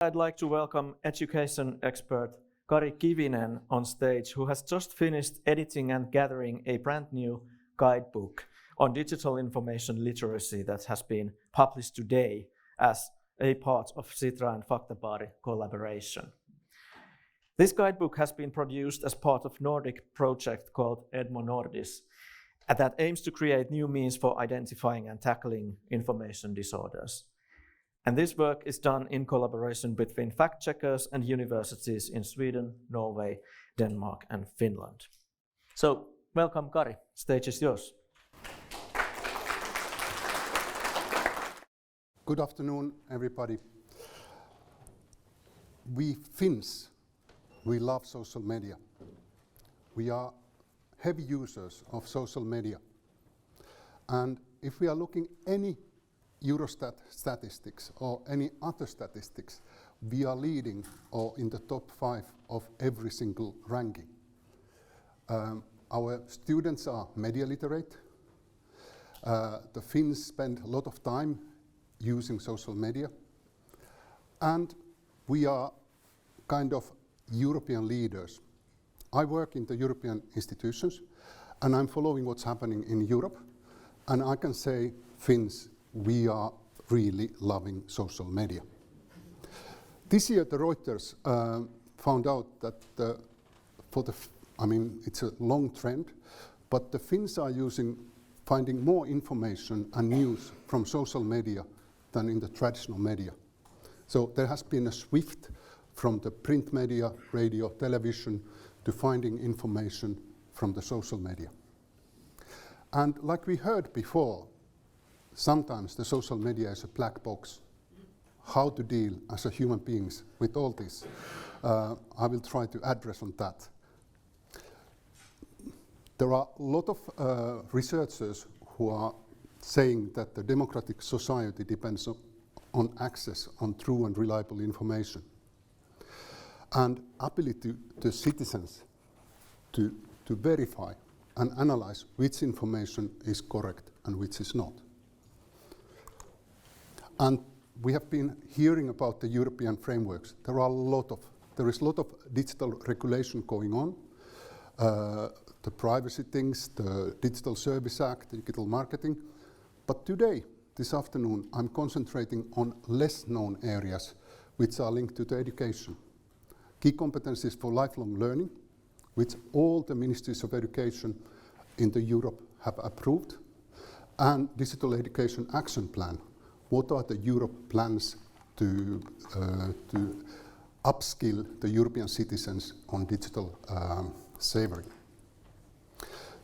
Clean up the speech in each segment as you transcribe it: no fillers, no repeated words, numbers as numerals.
I'd like to welcome education expert Kari Kivinen on stage, who has just finished editing and gathering a brand new guidebook on digital information literacy that has been published today as a part of Sitra and Faktabari collaboration. This guidebook has been produced as part of Nordic project called Edmo Nordis that aims to create new means for identifying and tackling information disorders. And this work is done in collaboration between fact-checkers and universities in Sweden, Norway, Denmark, and Finland. So, welcome, Kari. Stage is yours. Good afternoon, everybody. We Finns, we love social media. We are heavy users of social media. And if we are looking any Eurostat statistics or any other statistics, we are leading or in the top 5 of every single ranking. Our students are media literate. The Finns spend a lot of time using social media. And we are kind of European leaders. I work in the European institutions and I'm following what's happening in Europe. And I can say, Finns, we are really loving social media. This year, the Reuters found out that it's a long trend, but the Finns are finding more information and news from social media than in the traditional media. So there has been a shift from the print media, radio, television, to finding information from the social media. And like we heard before, sometimes the social media is a black box. How to deal as a human beings with all this? I will try to address on that. There are a lot of researchers who are saying that the democratic society depends on access on true and reliable information and ability to citizens to verify and analyze which information is correct and which is not. And we have been hearing about the European frameworks. There is a lot of digital regulation going on. The privacy things, the Digital Service Act, digital marketing. But today, this afternoon, I'm concentrating on less known areas which are linked to the education. Key competencies for lifelong learning, which all the ministries of education in Europe have approved, and digital education action plan. What are the Europe plans to upskill the European citizens on digital savory?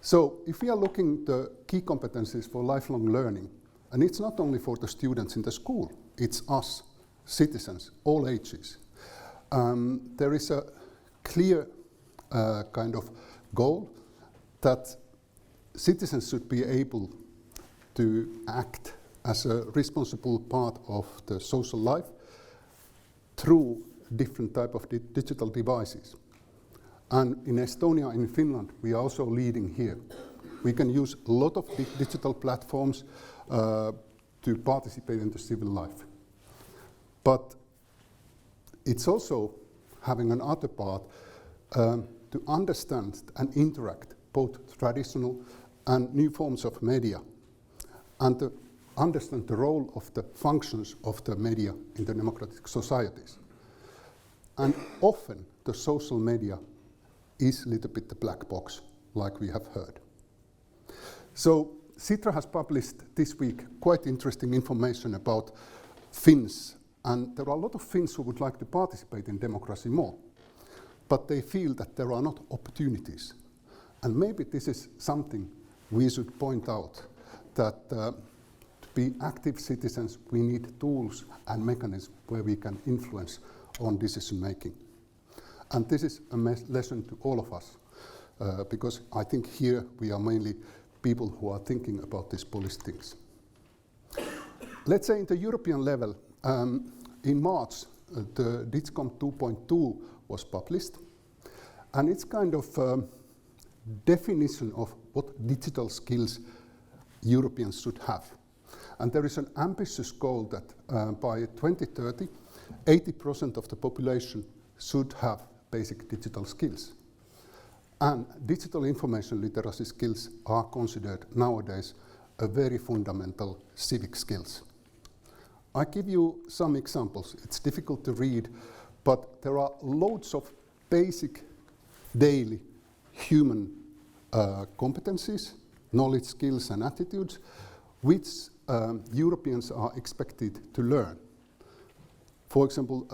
So if we are looking at the key competencies for lifelong learning, and it's not only for the students in the school, it's us, citizens, all ages. There is a clear kind of goal that citizens should be able to act as a responsible part of the social life through different type of digital devices. And in Estonia and in Finland, we are also leading here. We can use a lot of digital platforms to participate in the civil life. But it's also having another part to understand and interact both traditional and new forms of media, and to understand the role of the functions of the media in the democratic societies. And often the social media is a little bit the black box, like we have heard. So Sitra has published this week quite interesting information about Finns, and there are a lot of Finns who would like to participate in democracy more, but they feel that there are not opportunities. And maybe this is something we should point out, that to be active citizens, we need tools and mechanisms where we can influence on decision making. And this is a lesson to all of us, because I think here we are mainly people who are thinking about these policy things. Let's say in the European level, in March, the DIGCOM 2.2 was published, and it's kind of definition of what digital skills Europeans should have. And there is an ambitious goal that by 2030, 80% of the population should have basic digital skills. And digital information literacy skills are considered nowadays a very fundamental civic skills. I give you some examples. It's difficult to read, but there are loads of basic daily human competencies, knowledge, skills, and attitudes, which Europeans are expected to learn. For example,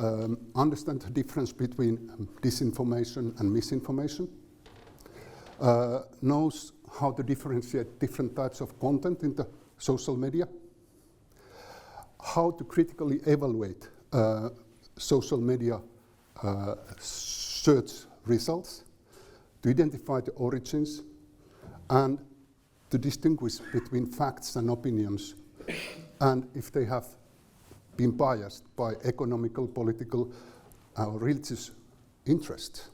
understand the difference between disinformation and misinformation, knows how to differentiate different types of content in the social media, how to critically evaluate social media search results, to identify the origins, and to distinguish between facts and opinions, and if they have been biased by economical, political, or religious interests.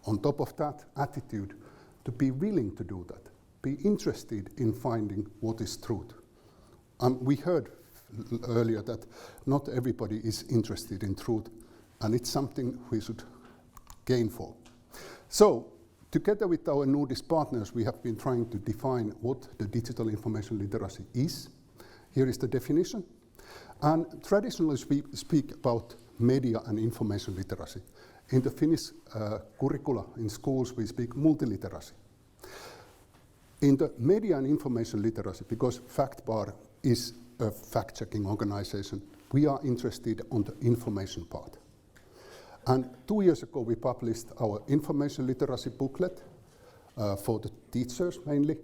On top of that, attitude to be willing to do that, be interested in finding what is truth. We heard earlier that not everybody is interested in truth, and it's something we should gain for. So, together with our Nordic partners, we have been trying to define what the digital information literacy is. Here is the definition. And traditionally we speak about media and information literacy. In the Finnish curricula in schools, we speak multiliteracy. In the media and information literacy, because FactBar is a fact-checking organization, we are interested on the information part. And 2 years ago, we published our information literacy booklet for the teachers mainly,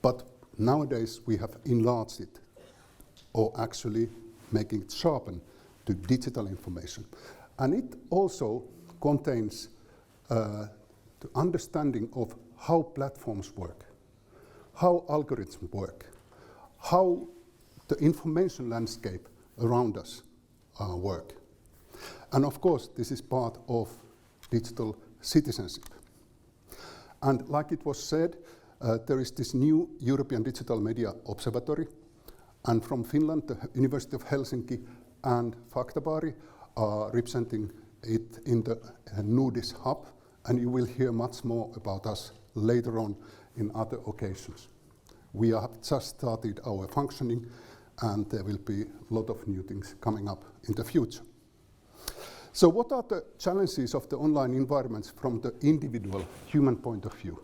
but nowadays we have enlarged it, or actually making it sharpen to digital information. And it also contains the understanding of how platforms work, how algorithms work, how the information landscape around us work. And of course, this is part of digital citizenship. And like it was said, there is this new European Digital Media Observatory, and from Finland, the University of Helsinki and FactBar are representing it in the Nordic hub, and you will hear much more about us later on in other occasions. We have just started our functioning, and there will be a lot of new things coming up in the future. So what are the challenges of the online environments from the individual human point of view?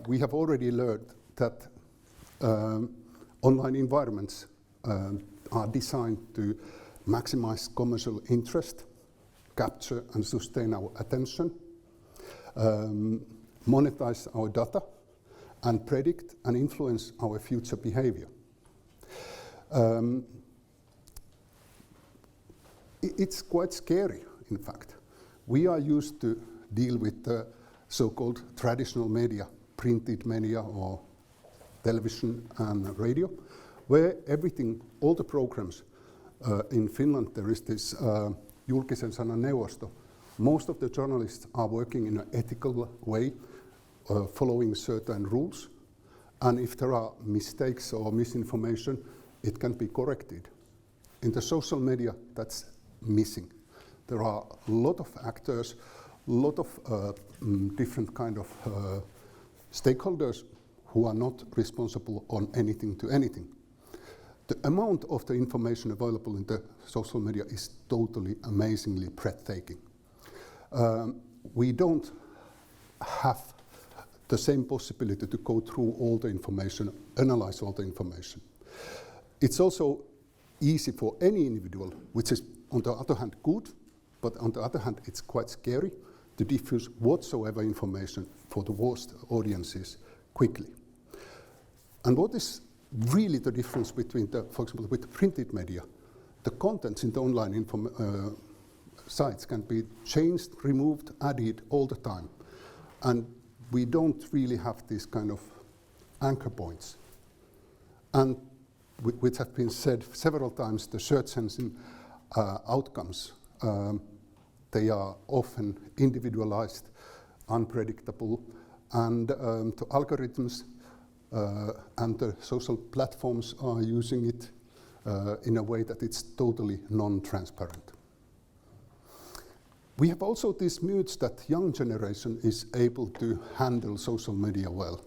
We have already learned that online environments are designed to maximize commercial interest, capture and sustain our attention, monetize our data, and predict and influence our future behavior. It's quite scary, in fact. We are used to deal with the so-called traditional media, printed media or television and radio, where everything, all the programs in Finland, there is this julkisen sanan neuvosto. Most of the journalists are working in an ethical way, following certain rules. And if there are mistakes or misinformation, it can be corrected. In the social media, that's missing. There are a lot of actors, a lot of different kind of stakeholders who are not responsible on anything to anything. The amount of the information available in the social media is totally amazingly breathtaking. We don't have the same possibility to go through all the information, analyze all the information. It's also easy for any individual, which is on the other hand good, but on the other hand it's quite scary to diffuse whatsoever information for the vast audiences quickly. And what is really the difference between, for example, with the printed media? The contents in the online sites can be changed, removed, added all the time. And we don't really have these kind of anchor points. And which have been said several times, the search engine outcomes, they are often individualized, unpredictable, and the algorithms and the social platforms are using it in a way that it's totally non-transparent. We have also these myths that young generation is able to handle social media well.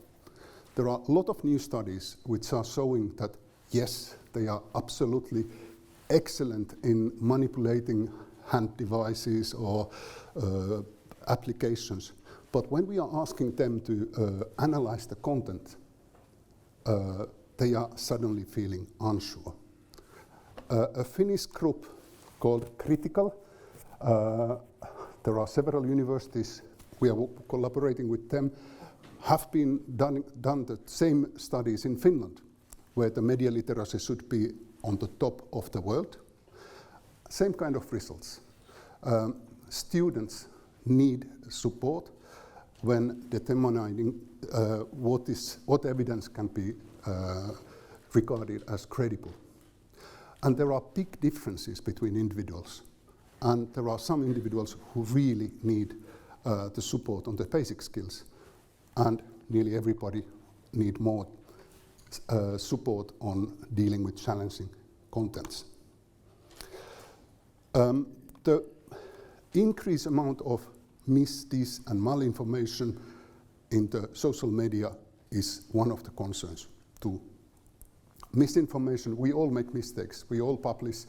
There are a lot of new studies which are showing that yes, they are absolutely excellent in manipulating hand devices or applications. But when we are asking them to analyze the content, they are suddenly feeling unsure. A Finnish group called Critical, there are several universities, we are collaborating with them, have been done the same studies in Finland, where the media literacy should be on the top of the world. Same kind of results. Students need support when determining what evidence can be regarded as credible. And there are big differences between individuals. And there are some individuals who really need the support on the basic skills. And nearly everybody need more support on dealing with challenging contents. The increased amount of dis, and malinformation in the social media is one of the concerns too. Misinformation, we all make mistakes. We all publish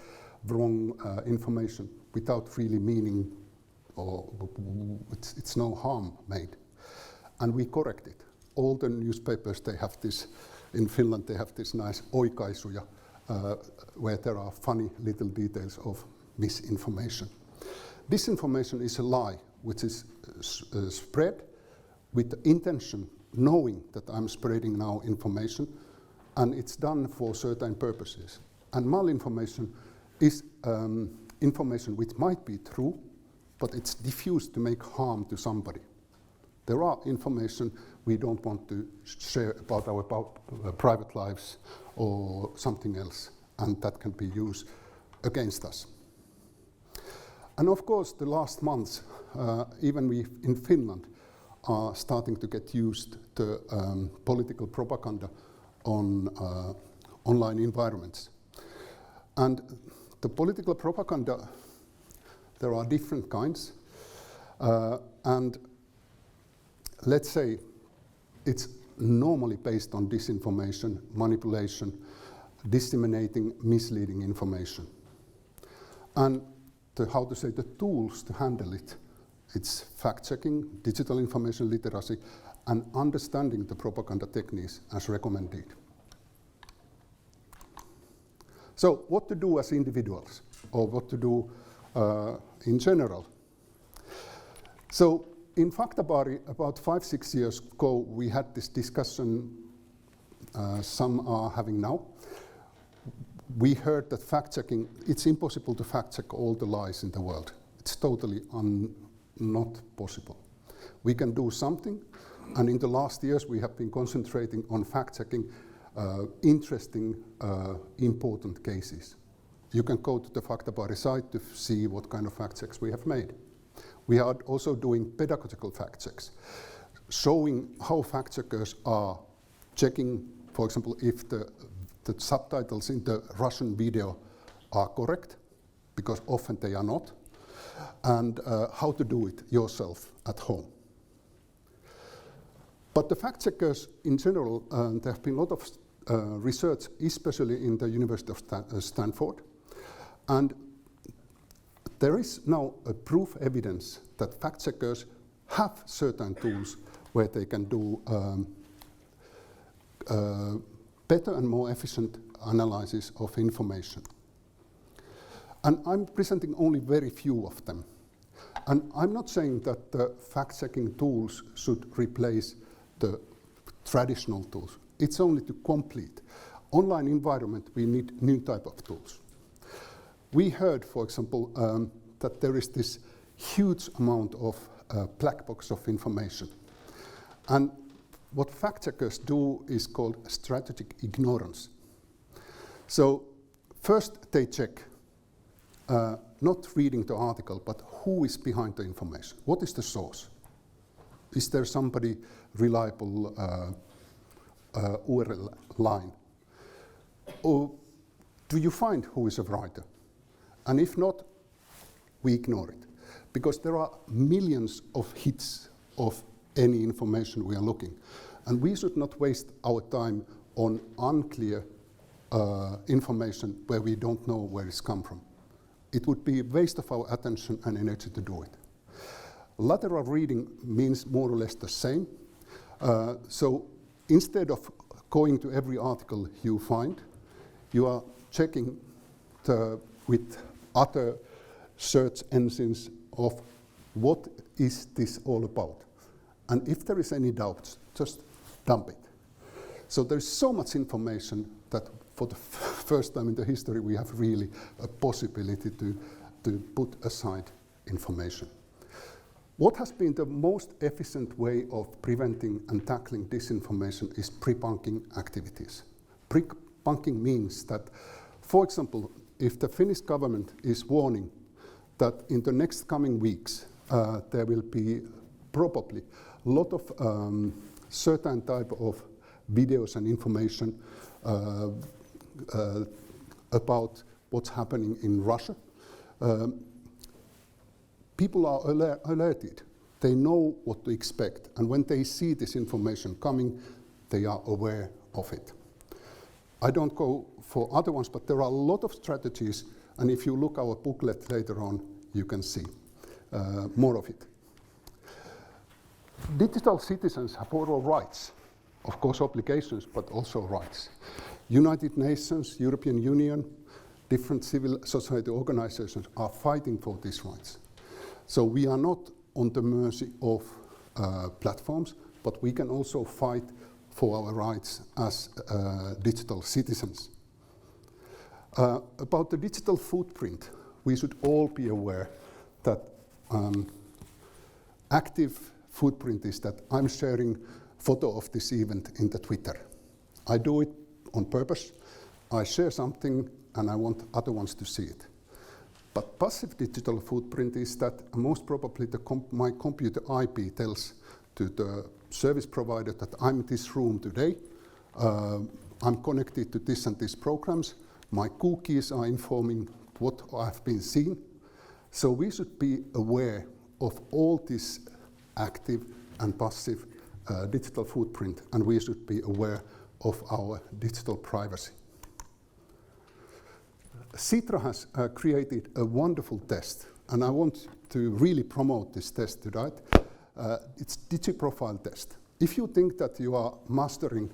wrong information without really meaning, or it's no harm made. And we correct it. All the newspapers, they have this, in Finland they have this nice oikaisuja, where there are funny little details of misinformation. Disinformation is a lie which is spread with the intention, knowing that I'm spreading now information, and it's done for certain purposes. And malinformation is information which might be true, but it's diffused to make harm to somebody. There are information we don't want to share about our private lives or something else, and that can be used against us. And of course, the last months, even we in Finland are starting to get used to political propaganda on online environments. And the political propaganda, there are different kinds. And let's say it's normally based on disinformation, manipulation, disseminating misleading information. And the tools to handle it, it's fact-checking, digital information literacy, and understanding the propaganda techniques as recommended. So what to do as individuals, or what to do in general? So in Faktabari, about 5-6 years ago, we had this discussion, some are having now. We heard that fact-checking, it's impossible to fact-check all the lies in the world. It's totally not possible. We can do something, and in the last years we have been concentrating on fact-checking interesting, important cases. You can go to the Faktabari site to see what kind of fact-checks we have made. We are also doing pedagogical fact-checks, showing how fact-checkers are checking, for example, if the subtitles in the Russian video are correct, because often they are not, and how to do it yourself at home. But the fact-checkers in general, there have been a lot of research, especially in the University of Stanford, and there is now a proof evidence that fact-checkers have certain tools where they can do better and more efficient analysis of information. And I'm presenting only very few of them. And I'm not saying that the fact-checking tools should replace the traditional tools. It's only to complete. Online environment, we need new type of tools. We heard, for example, that there is this huge amount of black box of information. And what fact-checkers do is called strategic ignorance. So first they check, not reading the article, but who is behind the information. What is the source? Is there somebody reliable URL line? Or do you find who is a writer? And if not, we ignore it. Because there are millions of hits of any information we are looking. And we should not waste our time on unclear information where we don't know where it's come from. It would be a waste of our attention and energy to do it. Lateral reading means more or less the same. So instead of going to every article you find, you are checking with other search engines of what is this all about. And if there is any doubts, just dump it. So there's so much information that for the first time in the history we have really a possibility to put aside information. What has been the most efficient way of preventing and tackling disinformation is pre-bunking activities. Pre-bunking means that, for example, if the Finnish government is warning that in the next coming weeks there will be probably a lot of certain type of videos and information about what's happening in Russia, people are alerted. They know what to expect, and when they see this information coming, they are aware of it. I don't go for other ones, but there are a lot of strategies, and if you look our booklet later on, you can see more of it. Digital citizens have all rights, of course obligations, but also rights. United Nations, European Union, different civil society organizations are fighting for these rights. So we are not on the mercy of platforms, but we can also fight for our rights as digital citizens. About the digital footprint, we should all be aware that active footprint is that I'm sharing photo of this event in the Twitter. I do it on purpose. I share something and I want other ones to see it. But passive digital footprint is that most probably my computer IP tells to the service provider that I'm in this room today, I'm connected to this and these programs, my cookies are informing what I've been seeing. So we should be aware of all this active and passive digital footprint, and we should be aware of our digital privacy. Sitra has created a wonderful test, and I want to really promote this test tonight. It's DigiProfile test. If you think that you are master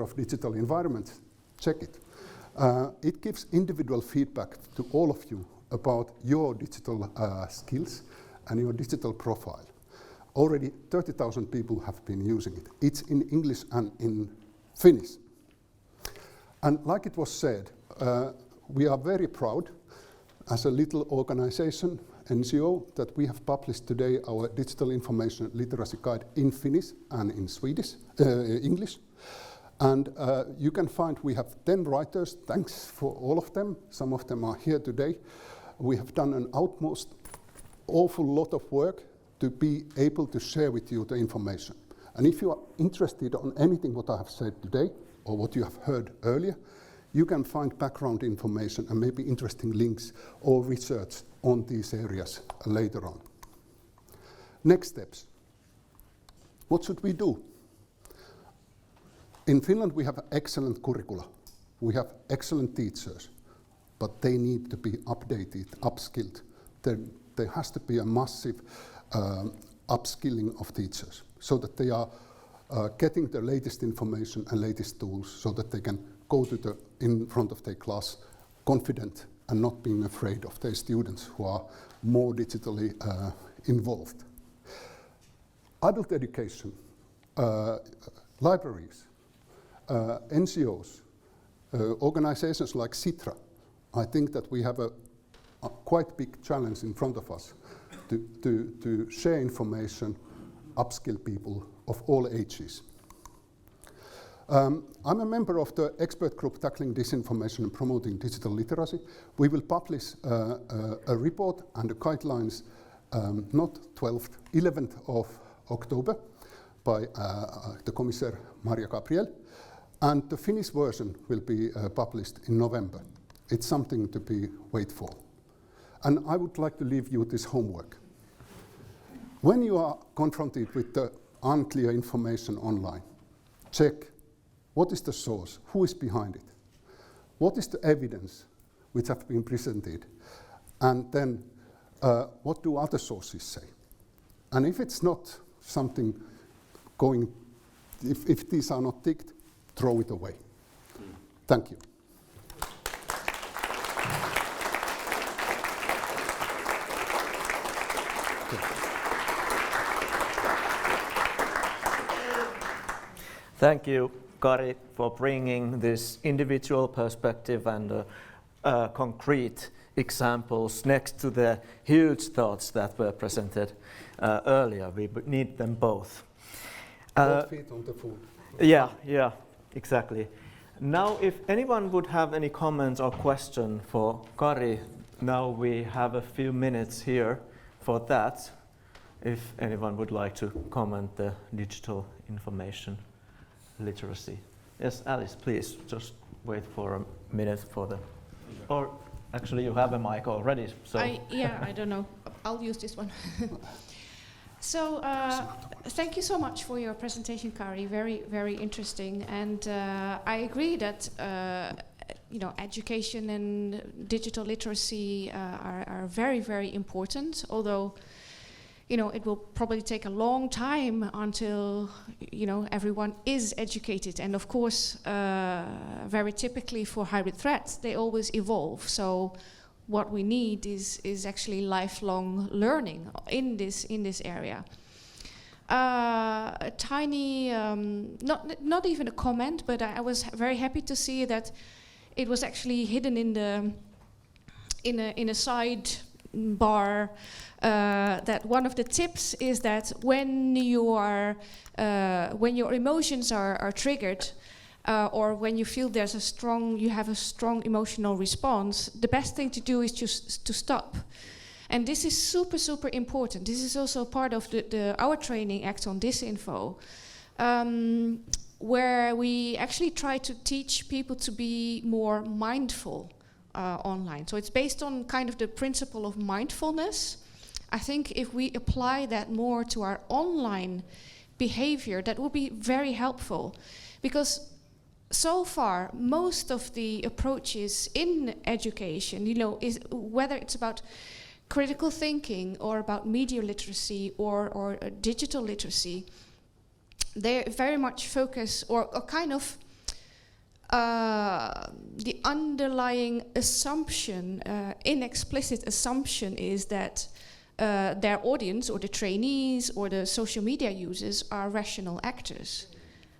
of digital environment, check it. It gives individual feedback to all of you about your digital skills and your digital profile. Already 30,000 people have been using it. It's in English and in Finnish. And like it was said, we are very proud as a little organization, NGO, that we have published today our digital information literacy guide in Finnish and in English. And you can find we have 10 writers. Thanks for all of them. Some of them are here today. We have done an awful lot of work to be able to share with you the information. And if you are interested on anything what I have said today or what you have heard earlier, you can find background information and maybe interesting links or research on these areas later on. Next steps. What should we do? In Finland we have excellent curricula. We have excellent teachers, but they need to be updated, upskilled. There has to be a massive upskilling of teachers so that they are getting the latest information and latest tools so that they can go to in front of their class confident and not being afraid of their students who are more digitally involved. Adult education, libraries, NGOs, organizations like Sitra. I think that we have a quite big challenge in front of us to share information, upskill people of all ages. I'm a member of the expert group tackling disinformation and promoting digital literacy. We will publish a report and the guidelines not 12th, 11th of October by the Commissioner Maria Gabriel. And the Finnish version will be published in November. It's something to be wait for. And I would like to leave you this homework. When you are confronted with the unclear information online, check what is the source, who is behind it, what is the evidence which have been presented, and then what do other sources say. And if it's not something going, if these are not ticked, throw it away. Thank you. Thank you, Kari, for bringing this individual perspective and concrete examples next to the huge thoughts that were presented earlier. We need them both. Both feet on the food. Yeah, exactly. Now, if anyone would have any comments or question for Kari, now we have a few minutes here for that. If anyone would like to comment the digital information literacy. Yes, Alice, please, just wait for a minute for the... Or actually you have a mic already, so... I don't know. I'll use this one. So, thank you so much for your presentation, Kari. Very, very interesting. And I agree that education and digital literacy are very, very important. Although, it will probably take a long time until everyone is educated. And of course, very typically for hybrid threats, they always evolve. So what we need is actually lifelong learning in this area. A tiny, not even a comment, but I was very happy to see that it was actually hidden in a side bar. That one of the tips is that when your emotions are triggered, or when you feel you have a strong emotional response, the best thing to do is just to stop. And this is super, super important. This is also part of our training Act on Disinfo, where we actually try to teach people to be more mindful online. So it's based on kind of the principle of mindfulness. I think if we apply that more to our online behavior, that will be very helpful. Because so far, most of the approaches in education, is whether it's about critical thinking or about media literacy or digital literacy, they very much focus or kind of the underlying assumption, inexplicit assumption is that their audience or the trainees or the social media users are rational actors.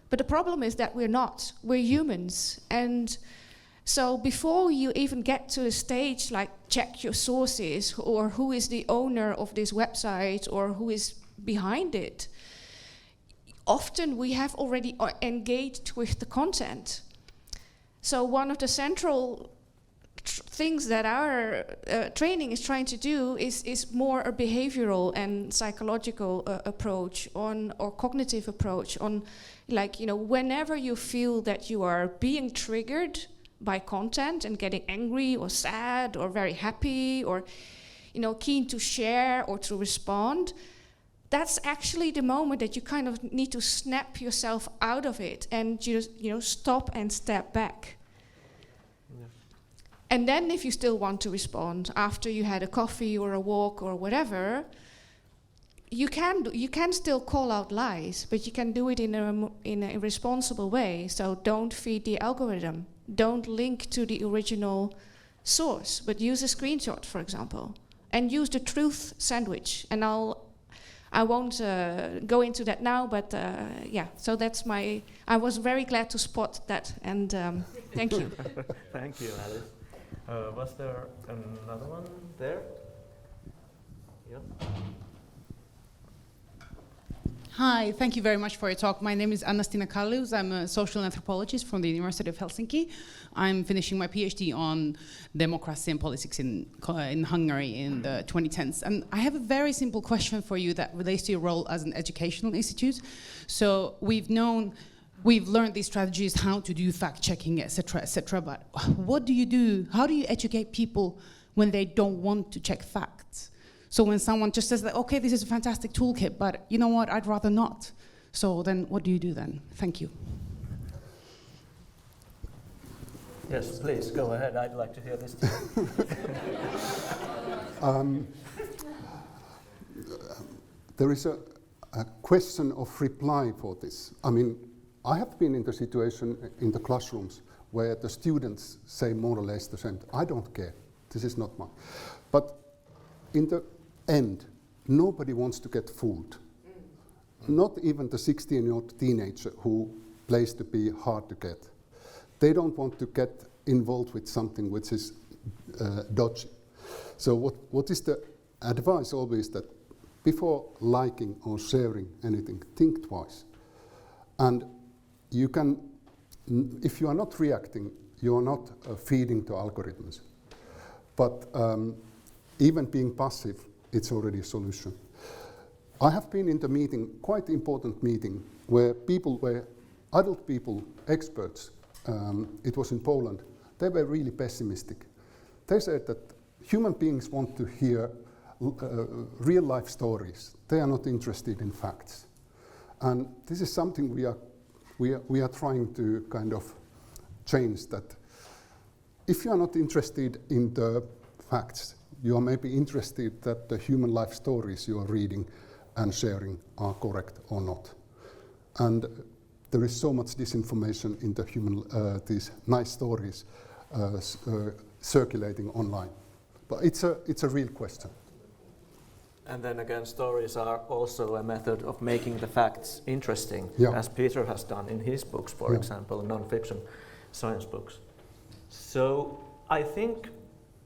But the problem is that we're not. We're humans. And so before you even get to the stage like check your sources or who is the owner of this website or who is behind it, often we have already engaged with the content. So one of the central things that our training is trying to do is more a behavioral and psychological approach or cognitive approach on, whenever you feel that you are being triggered by content and getting angry or sad or very happy or, keen to share or to respond, that's actually the moment that you kind of need to snap yourself out of it and just, stop and step back. And then if you still want to respond after you had a coffee or a walk or whatever, you can still call out lies, but you can do it in a responsible way. So don't feed the algorithm. Don't link to the original source, but use a screenshot, for example, and use the truth sandwich. And I won't go into that now, but so that's I was very glad to spot that, and thank you. Thank you, Alice. Was there another one there? Yeah. Hi, thank you very much for your talk. My name is Anna-Stina Kallius. I'm a social anthropologist from the University of Helsinki. I'm finishing my PhD on democracy and politics in Hungary in the 2010s. And I have a very simple question for you that relates to your role as an educational institute. So we've known we've learned these strategies, how to do fact checking, etc. But what do you do? How do you educate people when they don't want to check facts? So when someone just says that, okay, this is a fantastic toolkit, but you know what, I'd rather not. So then what do you do then? Thank you. Yes, please, go ahead. I'd like to hear this too. There is a question of reply for this. I mean, I have been in the situation in the classrooms where the students say more or less the same. I don't care. This is not mine. But in the end, nobody wants to get fooled. Not even the 16-year-old teenager who plays to be hard to get. They don't want to get involved with something which is dodgy. So what is the advice always that before liking or sharing anything, think twice. And you can, if you are not reacting, you are not feeding the algorithms. But even being passive, it's already a solution. I have been in the meeting, quite important meeting, where people were, adult people, experts, it was in Poland, they were really pessimistic. They said that human beings want to hear real life stories. They are not interested in facts. And this is something we are trying to kind of change, that if you are not interested in the facts, you are maybe interested that the human life stories you are reading and sharing are correct or not. And there is so much disinformation in the human, these nice stories circulating online. But it's a real question. And then again, stories are also a method of making the facts interesting, as Peter has done in his books, for example, non-fiction science books. So I think,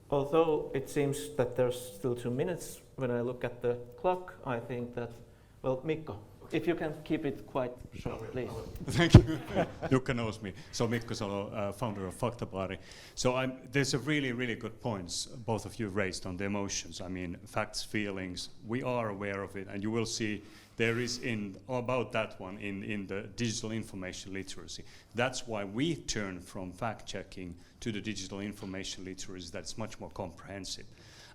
although it seems that there's still 2 minutes, when I look at the clock, I think that, well, Mikko, if you can keep it quite short, please. Thank you. Jukka knows me. So Mikko Salo, founder of Faktabari. So there's a really, really good points both of you raised on the emotions. I mean, facts, feelings, we are aware of it, and you will see there is about that one in the digital information literacy. That's why we turn from fact-checking to the digital information literacy that's much more comprehensive.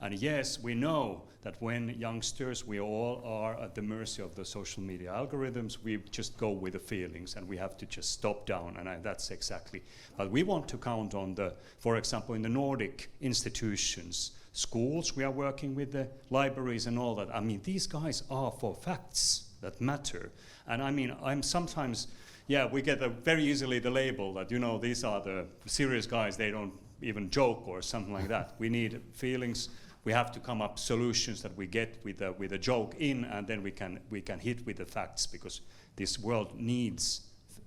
And yes, we know that when youngsters, we all are at the mercy of the social media algorithms, we just go with the feelings and we have to just stop down, and that's exactly. But we want to count on for example, in the Nordic institutions, schools, we are working with the libraries and all that. I mean, these guys are for facts that matter. And I mean, I'm sometimes, we get very easily the label that, these are the serious guys, they don't even joke or something like that. We need feelings. We have to come up solutions that we get with a joke in, and then we can hit with the facts, because this world needs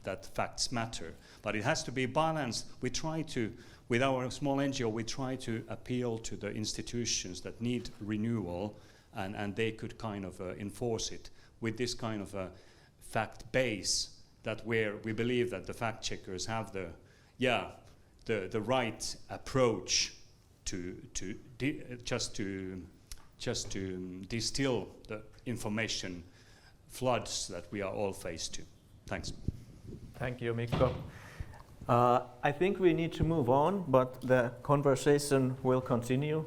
that facts matter. But it has to be balanced. We try to, with our small NGO, we try to appeal to the institutions that need renewal, and they could kind of enforce it with this kind of a fact base, that where we believe that the fact checkers have the right approach to distill the information floods that we are all faced to. Thanks. Thank you, Mikko. I think we need to move on, but the conversation will continue.